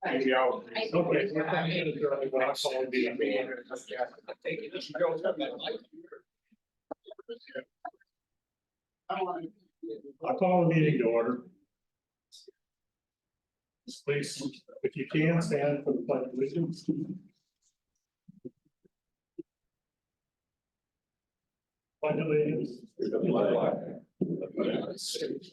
Maybe I'll. Okay. We're having a journey, but I'll call it a meeting. I'll call the meeting to order. Please, if you can, stand for the pledge of allegiance. Pledge allegiance to the flag of the United States.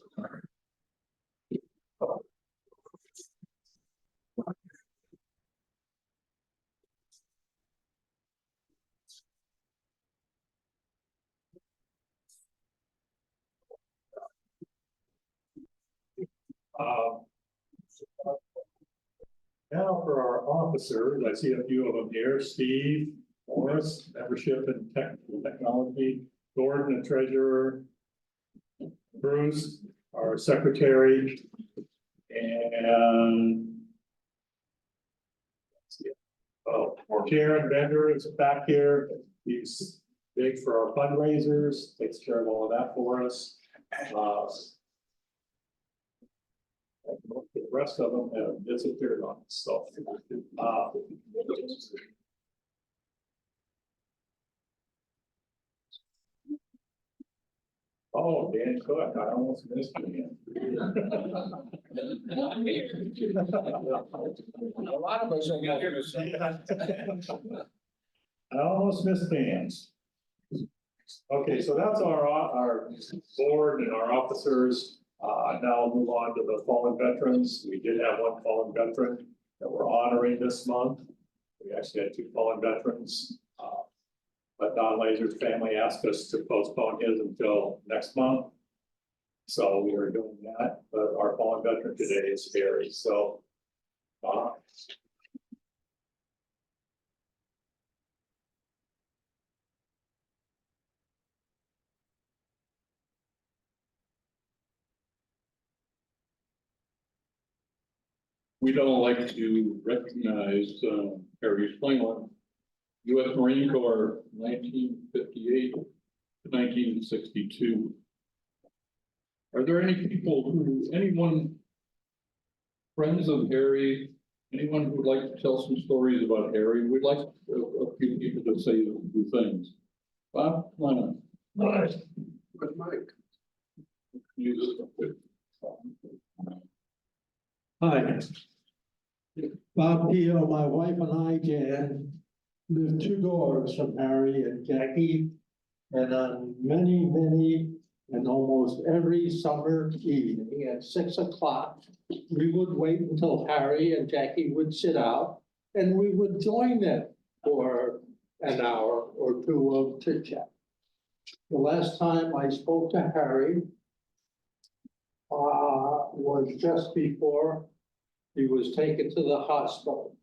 Now for our officers, I see a few of them here. Steve, Morris, membership in technical technology, Gordon, the treasurer, Bruce, our secretary, and Karen Bender is back here. He's big for our fundraisers, takes care of all of that for us. The rest of them have disappeared on us, so. Oh, Dan Cook, I almost missed him. A lot of us are not here to say. I almost missed Dan's. Okay, so that's our board and our officers. Now I'll move on to the fallen veterans. We did have one fallen veteran that we're honoring this month. We actually had two fallen veterans. But Don Laser's family asked us to postpone his until next month. So we are doing that, but our fallen veteran today is Harry, so. We'd all like to recognize Harry Flingland, U.S. Marine Corps, 1958 to 1962. Are there any people friends of Harry, anyone who would like to tell some stories about Harry? We'd like a few people to say a few things. Bob, come on up. All right. With Mike. Hi. Bob Pio, my wife and I, Jan, live 2 doors from Harry and Jackie. And on many, and almost every summer evening at 6 o'clock, we would wait until Harry and Jackie would sit out and we would join them for an hour or two of chit chat. The last time I spoke to Harry was just before he was taken to the hospital.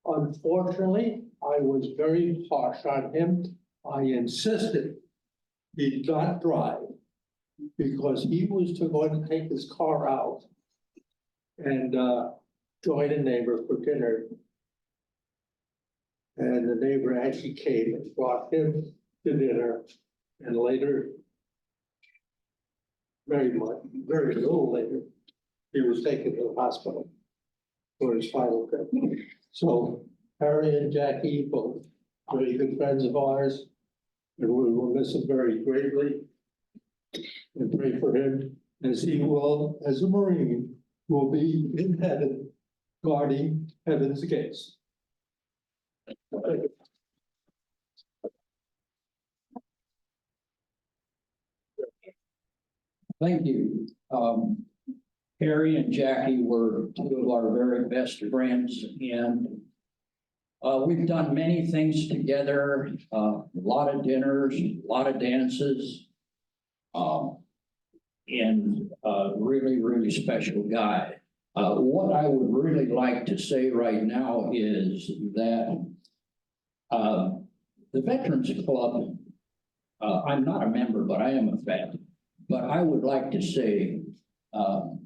Unfortunately, I was very harsh on him. I insisted he not drive because he was going to take his car out and join a neighbor for dinner. And the neighbor actually came and brought him to dinner, and later, very little later, he was taken to the hospital for his final trip. So Harry and Jackie, both very good friends of ours, and we will miss him very greatly and pray for him as he will, as a Marine, will be in heaven guarding heaven's gates. Thank you. Harry and Jackie were 2 of our very best friends, and we've done many things together, a lot of dinners, a lot of dances, and a really special guy. What I would really like to say right now is that the Veterans Club, I'm not a member, but I am a vet. But I would like to say the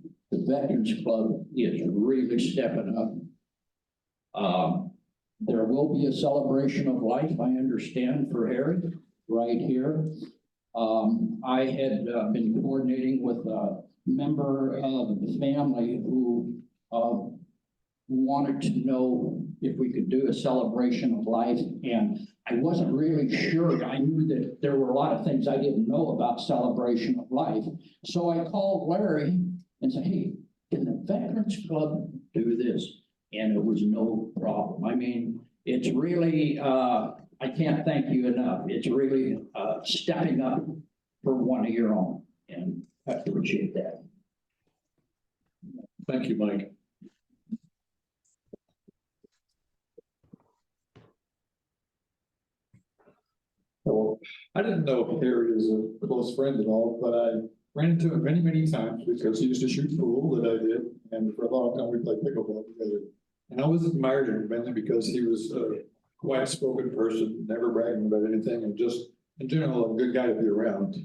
Veterans Club is really stepping up. There will be a celebration of life, I understand, for Harry right here. I had been coordinating with a member of the family who wanted to know if we could do a celebration of life, and I wasn't really sure. I knew that there were a lot of things I didn't know about celebration of life. So I called Larry and said, hey, can the Veterans Club do this? And it was no problem. I mean, it's really, I can't thank you enough. It's really stepping up for one of your own, and I appreciate that. Thank you, Mike. Well, I didn't know Harry was a close friend at all, but I ran into him many, many times because he used to shoot pool that I did. And for a long time, we played pickleball together. And I always admired him mainly because he was a quiet spoken person, never bragging about anything, and just in general, a good guy to be around.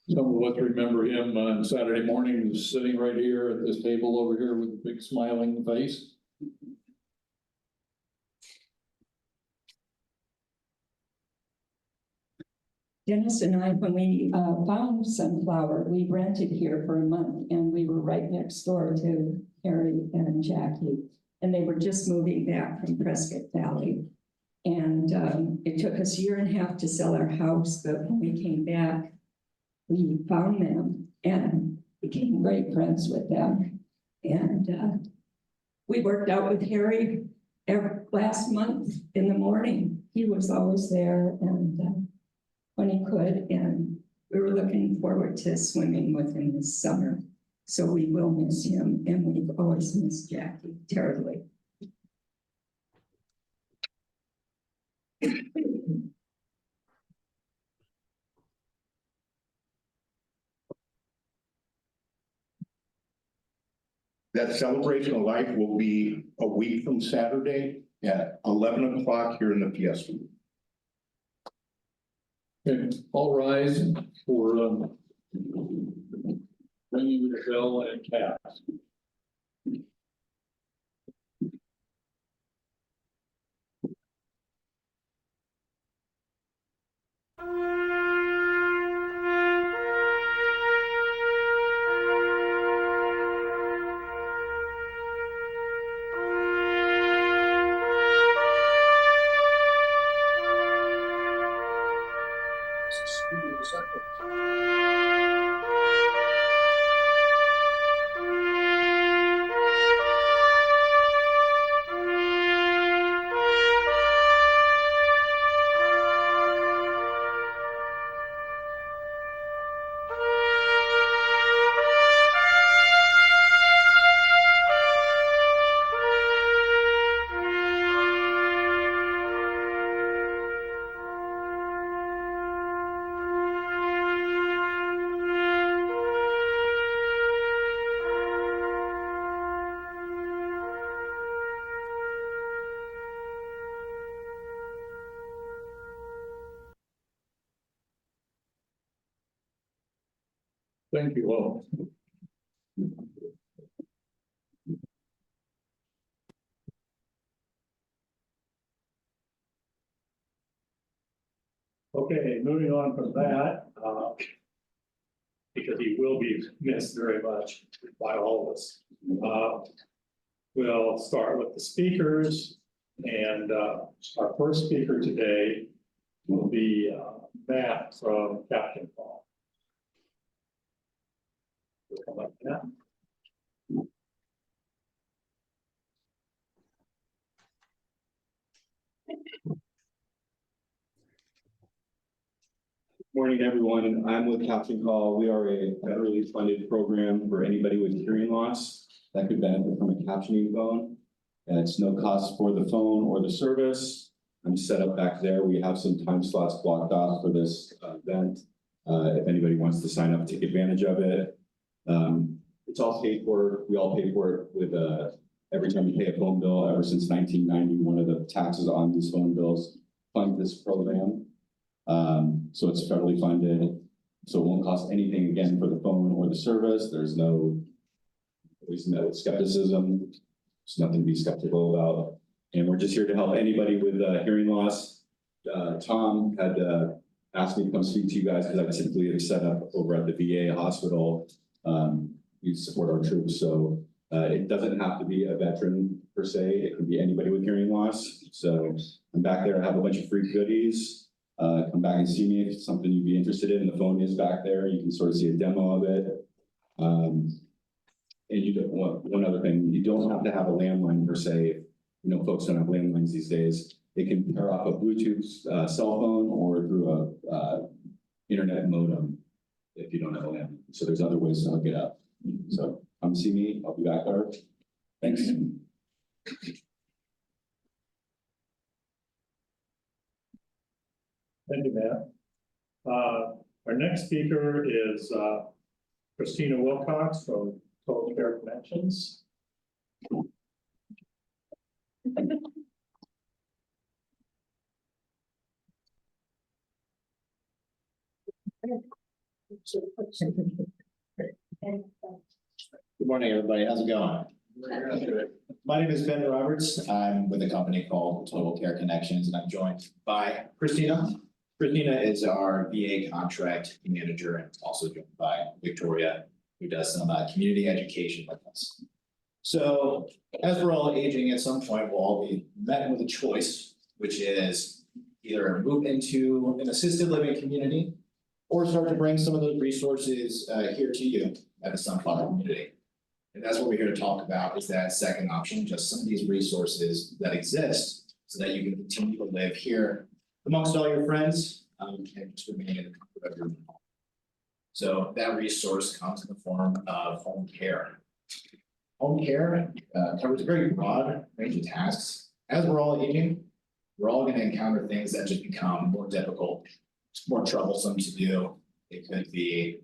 Some of us remember him on Saturday mornings sitting right here at this table over here with a big smiling face. Dennis and I, when we found Sunflower, we rented here for a month, and we were right next door to Harry and Jackie. And they were just moving back from Prescott Valley. And it took us a year and a half to sell our house, but when we came back, we found them and became great friends with them. And we worked out with Harry last month in the morning. He was always there, and when he could, and we were looking forward to swimming with him this summer. So we will miss him, and we've always missed Jackie terribly. That celebration of life will be a week from Saturday at 11 o'clock here in the Fiesta. Okay, all rise for ringing the bell and cast. Thank you all. Okay, moving on from that, because he will be missed very much by all of us. We'll start with the speakers, and our first speaker today will be Matt from Caption. Come up now. Morning, everyone. I'm with Caption Call. We are a federally funded program for anybody with hearing loss that could benefit from a captioning phone. And it's no cost for the phone or the service. I'm set up back there. We have some time slots blocked off for this event. If anybody wants to sign up, take advantage of it. It's all paid for. We all pay for it with every time you pay a phone bill. Ever since 1990, one of the taxes on these phone bills fund this program. So it's federally funded, so it won't cost anything again for the phone or the service. There's no, at least no skepticism. There's nothing to be skeptical about. And we're just here to help anybody with hearing loss. Tom had asked me to come speak to you guys because I typically have set up over at the VA hospital. We support our troops, so it doesn't have to be a veteran per se. It can be anybody with hearing loss. So I'm back there. I have a bunch of free goodies. Come back and see me if it's something you'd be interested in. The phone is back there. You can sort of see a demo of it. And you don't want one other thing. You don't have to have a landline per se. You know, folks don't have landlines these days. It can pair off a Bluetooth cell phone or through a internet modem if you don't have a landline. So there's other ways to hook it up. So come see me. I'll be back there. Thanks. Thank you, Matt. Our next speaker is Christina Wilcox from Total Care Connections. Good morning, everybody. How's it going? My name is Ben Roberts. I'm with a company called Total Care Connections, and I'm joined by Christina. Christina is our VA contract manager and also joined by Victoria, who does some community education with us. So as we're all aging, at some point, we'll all be met with a choice, which is either move into an assisted living community or start to bring some of those resources here to you at the Sunflower community. And that's what we're here to talk about, is that second option, just some of these resources that exist so that you can continue to live here amongst all your friends and just remain in the comfort of your own home. So that resource comes in the form of home care. Home care covers a very broad range of tasks. As we're all aging, we're all going to encounter things that just become more difficult, more troublesome to do. It could be,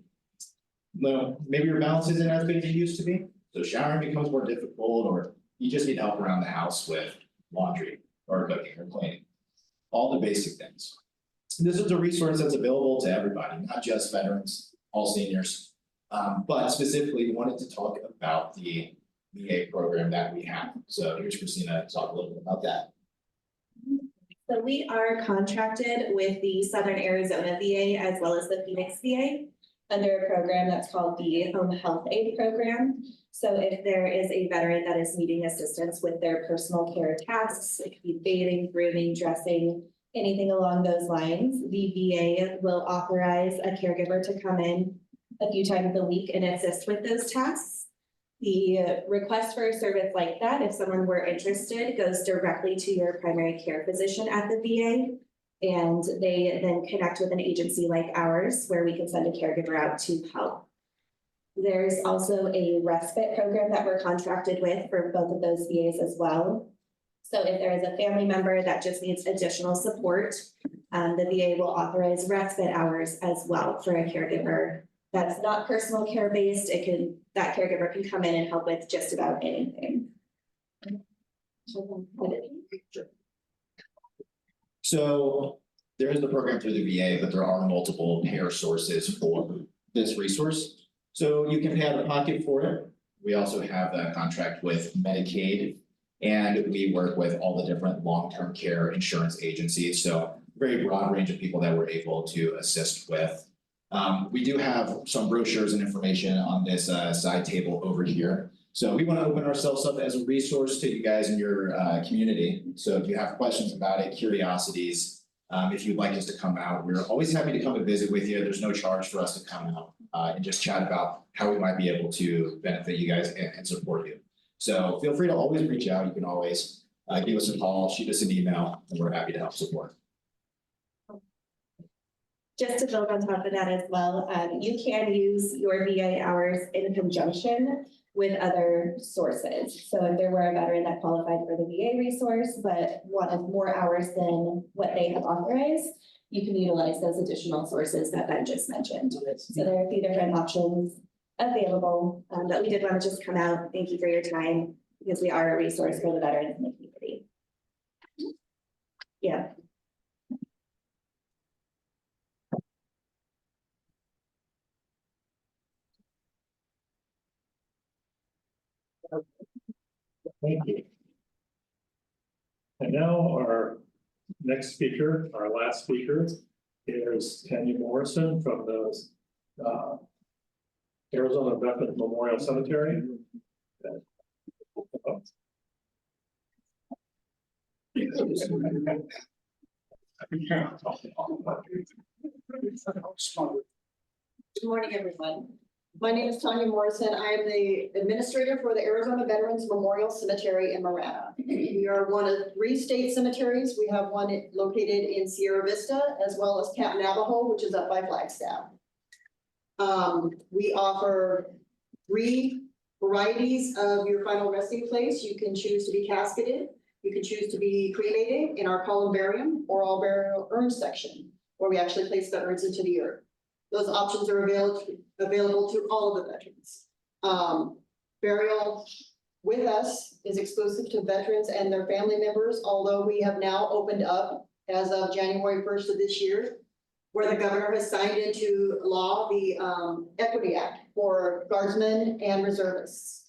well, maybe your balance isn't as good as it used to be. So showering becomes more difficult, or you just need help around the house with laundry or cooking or cleaning. All the basic things. This is a resource that's available to everybody, not just veterans, all seniors. But specifically, we wanted to talk about the VA program that we have. So here's Christina to talk a little bit about that. So we are contracted with the Southern Arizona VA as well as the Phoenix VA under a program that's called the Home Health Aid Program. So if there is a veteran that is needing assistance with their personal care tasks, it could be bathing, grooming, dressing, anything along those lines, the VA will authorize a caregiver to come in a few times a week and assist with those tasks. The request for a service like that, if someone were interested, goes directly to your primary care physician at the VA. And they then connect with an agency like ours where we can send a caregiver out to help. There's also a respite program that we're contracted with for both of those VAs as well. So if there is a family member that just needs additional support, the VA will authorize respite hours as well for a caregiver that's not personal care based. That caregiver can come in and help with just about anything. So there is the program through the VA, but there are multiple care sources for this resource. So you can pay out of pocket for it. We also have a contract with Medicaid, and we work with all the different long-term care insurance agencies. So very broad range of people that we're able to assist with. We do have some brochures and information on this side table over here. So we want to open ourselves up as a resource to you guys in your community. So if you have questions about it, curiosities, if you'd like us to come out, we're always happy to come and visit with you. There's no charge for us to come out and just chat about how we might be able to benefit you guys and support you. So feel free to always reach out. You can always give us a call, shoot us an email, and we're happy to help support. Just to build on top of that as well, you can use your VA hours in conjunction with other sources. So if there were a veteran that qualified for the VA resource, but wanted more hours than what they have authorized, you can utilize those additional sources that Ben just mentioned. So there are a few different options available, but we did want to just come out. Thank you for your time, because we are a resource for the veterans in the community. Yeah. Thank you. And now our next speaker, our last speaker, is Tanya Morrison from the Arizona Veterans Memorial Cemetery. Good morning, everyone. My name is Tanya Morrison. I am the administrator for the Arizona Veterans Memorial Cemetery in Marana. We are one of 3 state cemeteries. We have one located in Sierra Vista, as well as Camp Navajo, which is up by Flagstaff. We offer 3 varieties of your final resting place. You can choose to be casketed. You can choose to be cremated in our columbarium or all burial urn section, where we actually place the urns into the earth. Those options are available to all of the veterans. Burial with us is exclusive to veterans and their family members, although we have now opened up as of January 1st of this year, where the governor has signed into law the Equity Act for guardsmen and reservists.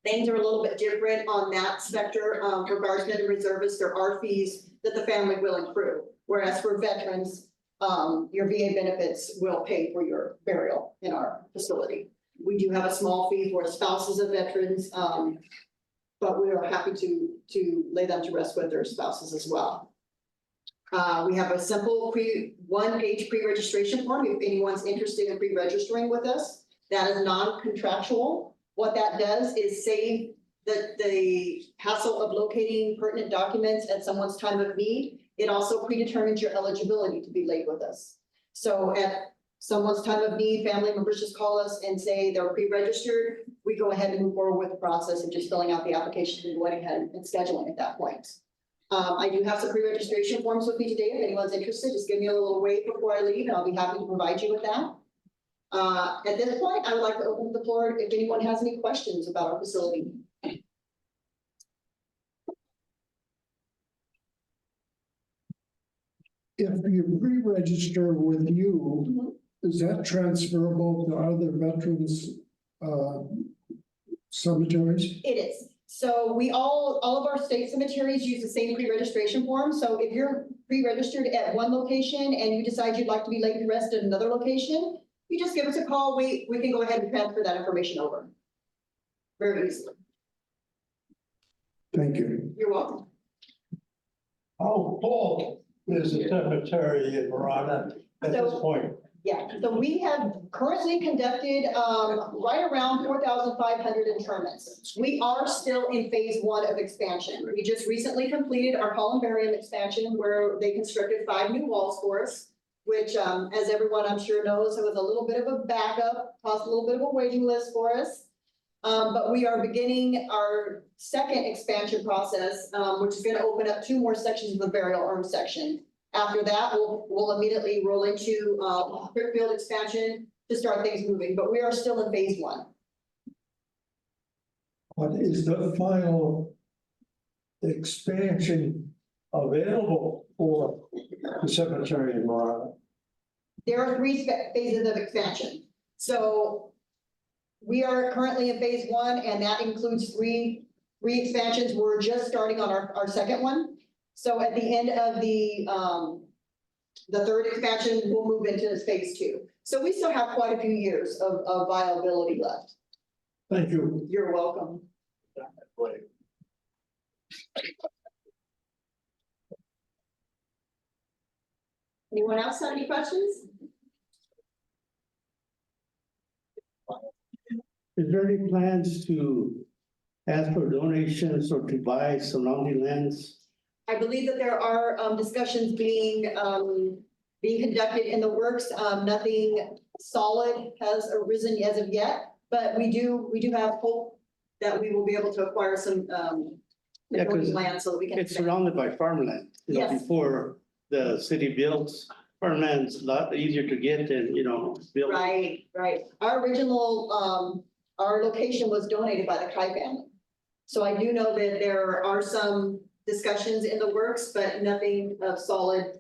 Things are a little bit different on that sector. For guardsmen and reservists, there are fees that the family will accrue, whereas for veterans, your VA benefits will pay for your burial in our facility. We do have a small fee for spouses of veterans, but we are happy to lay them to rest with their spouses as well. We have a simple one-page pre-registration form if anyone's interested in pre-registering with us. That is non-contractual. What that does is save the hassle of locating pertinent documents at someone's time of need. It also predetermines your eligibility to be laid with us. So at someone's time of need, family members just call us and say they're pre-registered. We go ahead and move forward with the process of just filling out the application and going ahead and scheduling at that point. I do have some pre-registration forms with me today. If anyone's interested, just give me a little wait before I leave and I'll be happy to provide you with that. At this point, I would like to open the floor if anyone has any questions about our facility. If you pre-register with you, is that transferable to other veterans cemeteries? It is. So we all of our state cemeteries use the same pre-registration form. So if you're pre-registered at one location and you decide you'd like to be laid to rest at another location, you just give us a call. We can go ahead and transfer that information over very easily. Thank you. You're welcome. How full is the cemetery in Marana at this point? Yeah, so we have currently conducted right around 4,500 interments. We are still in phase 1 of expansion. We just recently completed our columbarium expansion where they constructed 5 new walls for us, which as everyone I'm sure knows, it was a little bit of a backup, caused a little bit of a waiting list for us. But we are beginning our second expansion process, which is going to open up 2 more sections of the burial urn section. After that, we'll immediately roll into field expansion to start things moving, but we are still in phase 1. What is the final expansion available for the cemetery in Marana? There are 3 phases of expansion. So we are currently in phase 1, and that includes 3 expansions. We're just starting on our second one. So at the end of the 3rd expansion, we'll move into phase 2. So we still have quite a few years of viability left. Thank you. You're welcome. Anyone else have any questions? Is there any plans to ask for donations or to buy surrounding lands? I believe that there are discussions being conducted in the works. Nothing solid has arisen as of yet, but we do have hope that we will be able to acquire some Yeah, 'cause land so that we can. It's surrounded by farmland. You know, Yes. before the city builds, farmland's a lot easier to get than, build. Right. Our original, our location was donated by the Kai family. So I do know that there are some discussions in the works, but nothing of solid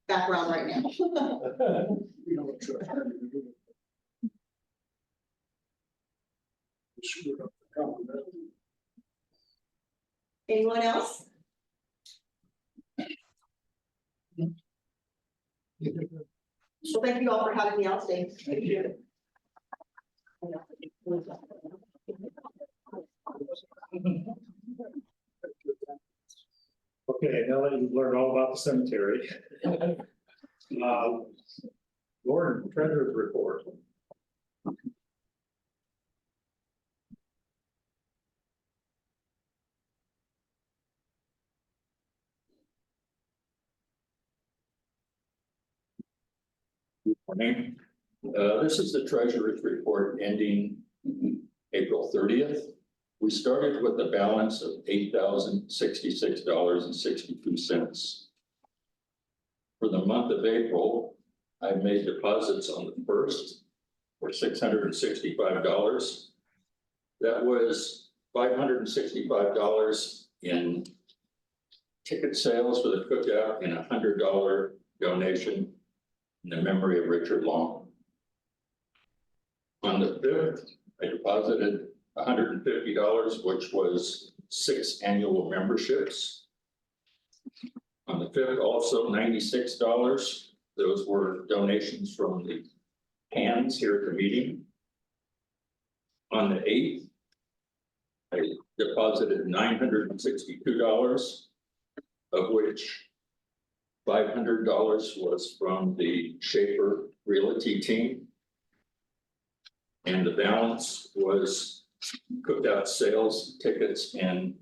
background right now. Anyone else? So thank you all for having me out today. Thank you. Okay, now that you've learned all about the cemetery. Gordon, treasurer's report. Morning. This is the treasurer's report ending April 30th. We started with a balance of $8,066.62. For the month of April, I made deposits on the 1st for $665. That was $565 in ticket sales for the cookout and a $100 donation in the memory of Richard Long. On the 5th, I deposited $150, which was 6 annual memberships. On the 5th, also $96. Those were donations from the hands here at the meeting. On the 8th, I deposited $962, of which $500 was from the Schaefer Realty team. And the balance was cookout sales tickets and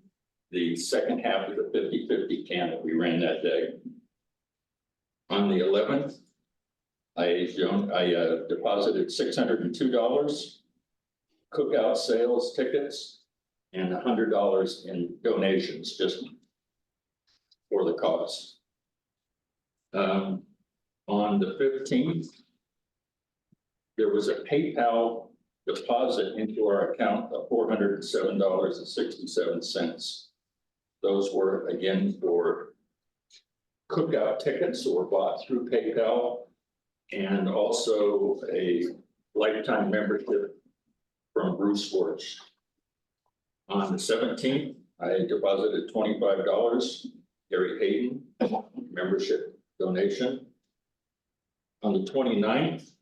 the second half of the 50-50 can that we ran that day. On the 11th, I deposited $602, cookout sales tickets, and $100 in donations just for the cause. On the 15th, there was a PayPal deposit into our account of $407.67. Those were again for cookout tickets that were bought through PayPal and also a lifetime membership from Bruce Sports. On the 17th, I deposited $25, Gary Hayden, membership donation. On the 29th,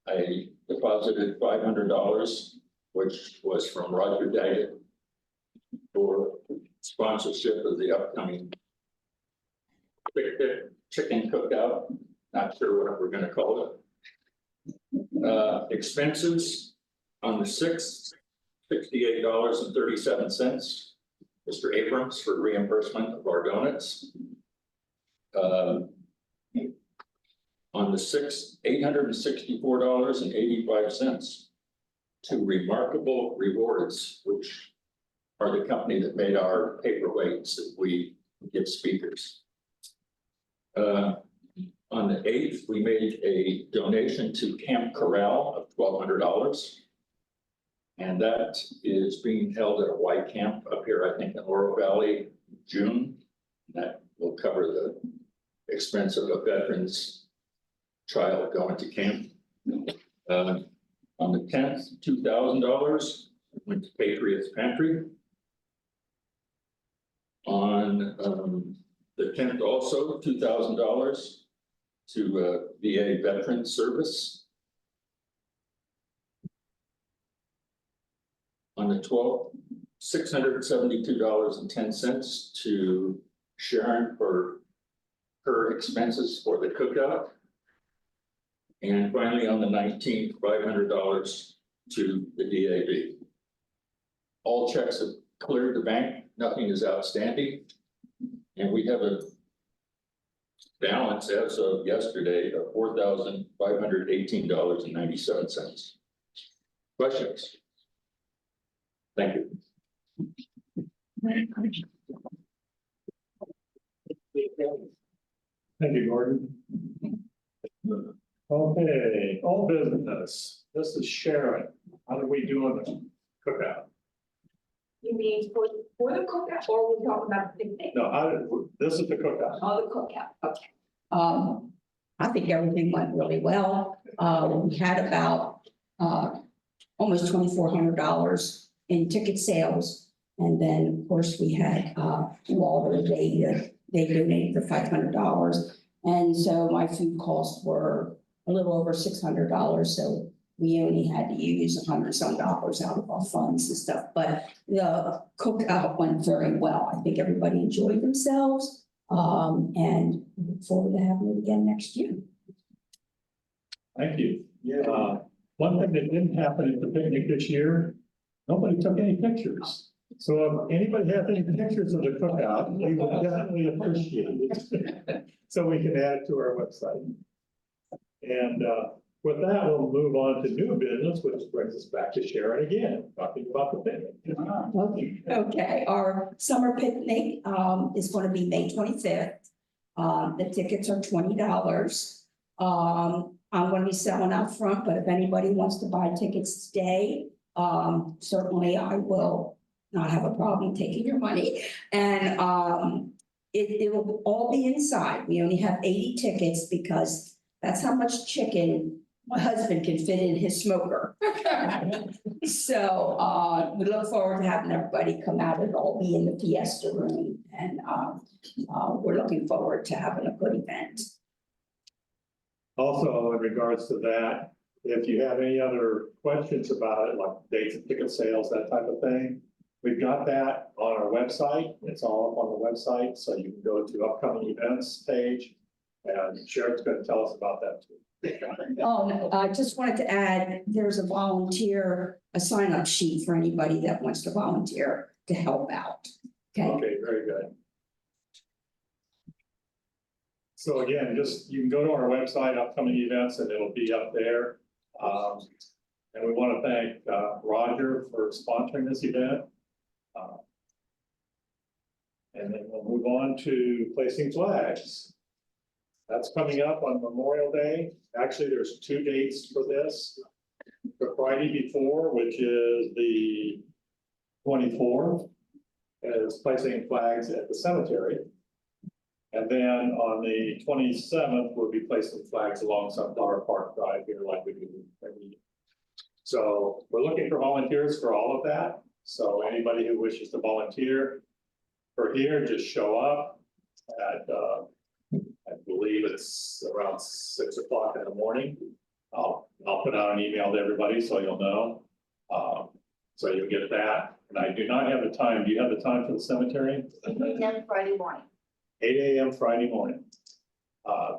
I deposited $500, which was from Roger Daggett for sponsorship of the upcoming chicken cookout. Not sure what we're going to call it. Expenses on the 6th, $68.37. Mr. Abrams for reimbursement of our donuts. On the 6th, $864.85 to Remarkable Rewards, which are the company that made our paperweights that we give speakers. On the 8th, we made a donation to Camp Corral of $1,200. And that is being held at a white camp up here, I think in Laurel Valley, June. That will cover the expense of a veteran's child going to camp. On the 10th, $2,000 went to Patriots Pantry. On the 10th also, $2,000 to VA Veteran Service. On the 12th, $672.10 to Sharon for her expenses for the cookout. And finally, on the 19th, $500 to the DAV. All checks have cleared the bank. Nothing is outstanding. And we have a balance as of yesterday of $4,518.97. Questions? Thank you. Thank you, Gordon. Okay, all business. This is Sharon. How do we do on the cookout? You mean for the cookout, or we're talking about the picnic? No, this is the cookout. Oh, the cookout, okay. I think everything went really well. We had about almost $2,400 in ticket sales. And then, of course, we had Walter, they donated the $500. And so my food costs were a little over $600, so we only had to use $100 out of our funds and stuff, but the cookout went very well. I think everybody enjoyed themselves, and look forward to having it again next year. Thank you. One thing that didn't happen at the picnic this year, nobody took any pictures. So if anybody has any pictures of the cookout, we would definitely appreciate it. So we can add it to our website. And with that, we'll move on to new business, which brings us back to Sharon again, talking about the picnic. Okay, our summer picnic is going to be May 25th. The tickets are $20. I'm going to be selling out front, but if anybody wants to buy tickets today, certainly I will not have a problem taking your money. And it will all be inside. We only have 80 tickets because that's how much chicken my husband can fit in his smoker. So we look forward to having everybody come out. It'll all be in the Fiesta room, and we're looking forward to having a good event. Also, in regards to that, if you have any other questions about it, like dates of ticket sales, that type of thing, we've got that on our website. It's all up on the website, so you can go to upcoming events page, and Sharon's going to tell us about that too. I just wanted to add, there's a sign-up sheet for anybody that wants to volunteer to help out. Okay, very good. So again, you can go to our website, upcoming events, and it'll be up there. And we want to thank Roger for sponsoring this event. And then we'll move on to placing flags. That's coming up on Memorial Day. Actually, there's 2 dates for this. The Friday before, which is the 24th, is placing flags at the cemetery. And then on the 27th, we'll be placing flags along Sunflower Park Drive here like we do every year. So we're looking for volunteers for all of that. So anybody who wishes to volunteer for here, just show up at, I believe it's around 6 o'clock in the morning. I'll put out an email to everybody so you'll know. So you'll get that. And I do not have the time. Do you have the time for the cemetery? 8 a.m. Friday morning. 8 a.m. Friday morning.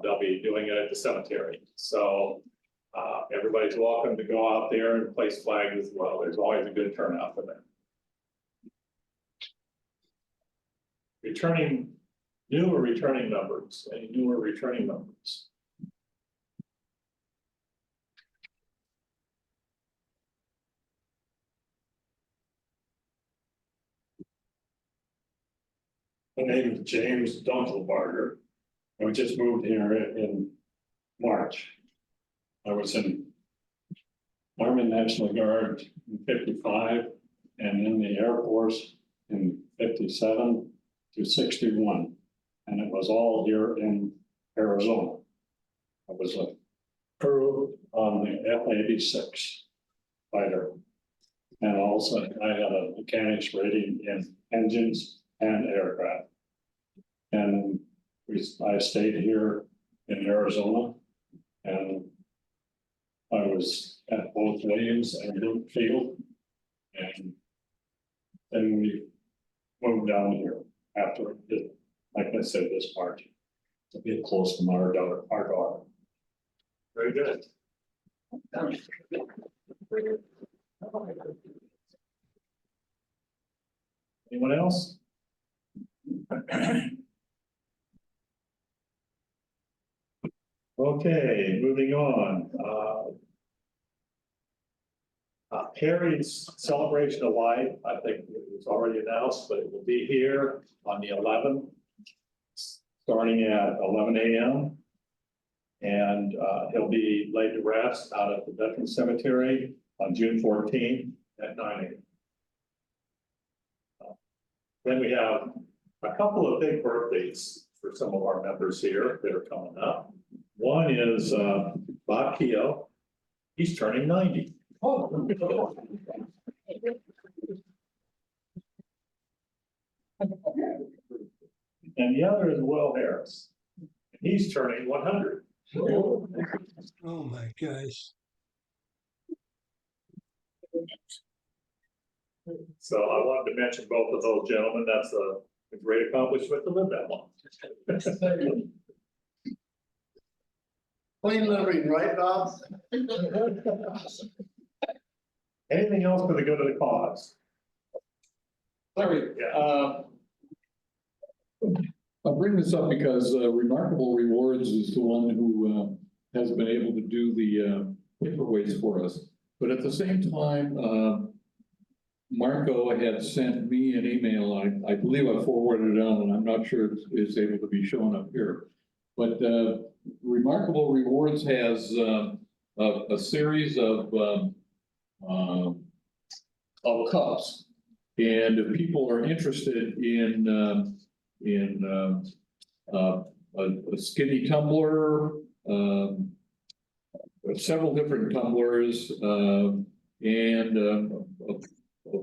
They'll be doing it at the cemetery. So everybody's welcome to go out there and place flags as well. There's always a good turnout for that. New or returning members? Any new or returning members? My name is James Dunkelbarger. I just moved here in March. I was in Army National Guard in 55 and in the Air Force in 57 to 61. And it was all here in Arizona. I was a crew on the F-86 fighter. And also I had a mechanics rating in engines and aircraft. And I stayed here in Arizona, and I was at both Williams and Luke Field. And then we moved down here after it, like I said, this March, to be close from our daughter. Very good. Anyone else? Okay, moving on. Perry's Celebration of Life, I think it was already announced, but it will be here on the 11th, starting at 11 a.m. And he'll be laid to rest out at the Veterans Cemetery on June 14th at 9 a.m. Then we have a couple of big birthdays for some of our members here that are coming up. One is Bob Keogh. He's turning 90. Oh. And the other is Will Harris. He's turning 100. Oh my gosh. So I wanted to mention both of those gentlemen. That's a great accomplishment to live that long. Clean living, right, Bob? Anything else for the good of the cause? Larry, Yeah. I'll bring this up because Remarkable Rewards is the one who has been able to do the paperweights for us. But at the same time, Marco had sent me an email. I believe I forwarded it on, and I'm not sure it's able to be shown up here. But Remarkable Rewards has a series of cups. And if people are interested in a skinny tumbler, several different tumblers, and a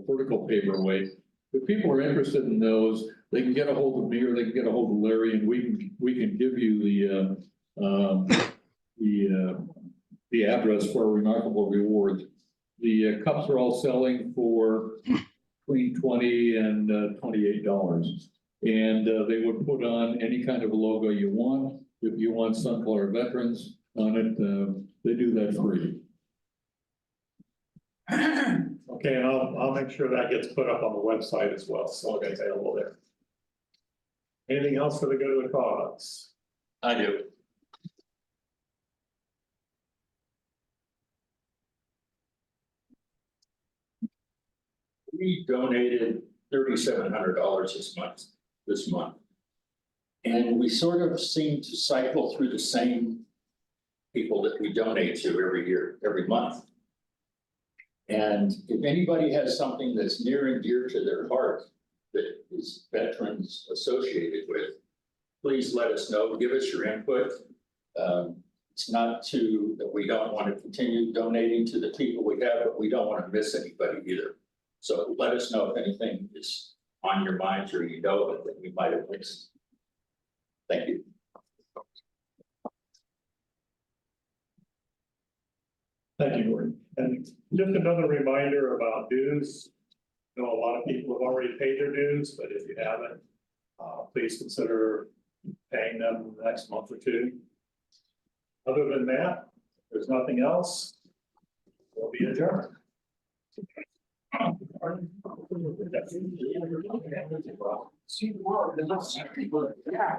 vertical paperweight. If people are interested in those, they can get a hold of me or they can get a hold of Larry, and we can give you the address for Remarkable Rewards. The cups are all selling for between $20 and $28. And they would put on any kind of a logo you want. If you want Sunflower Veterans on it, they do that free. Okay, and I'll make sure that gets put up on the website as well, so it's available there. Anything else for the good of the cause? I do. We donated $3,700 this month. And we sort of seem to cycle through the same people that we donate to every year, every month. And if anybody has something that's near and dear to their heart that is veterans associated with, please let us know, give us your input. It's not that we don't want to continue donating to the people we have, but we don't want to miss anybody either. So let us know if anything is on your minds or you know that we might have missed. Thank you. Thank you, Gordon. And just another reminder about dues. I know a lot of people have already paid their dues, but if you haven't, please consider paying them in the next month or two. Other than that, if there's nothing else, we'll be adjourned. See you tomorrow. Yeah.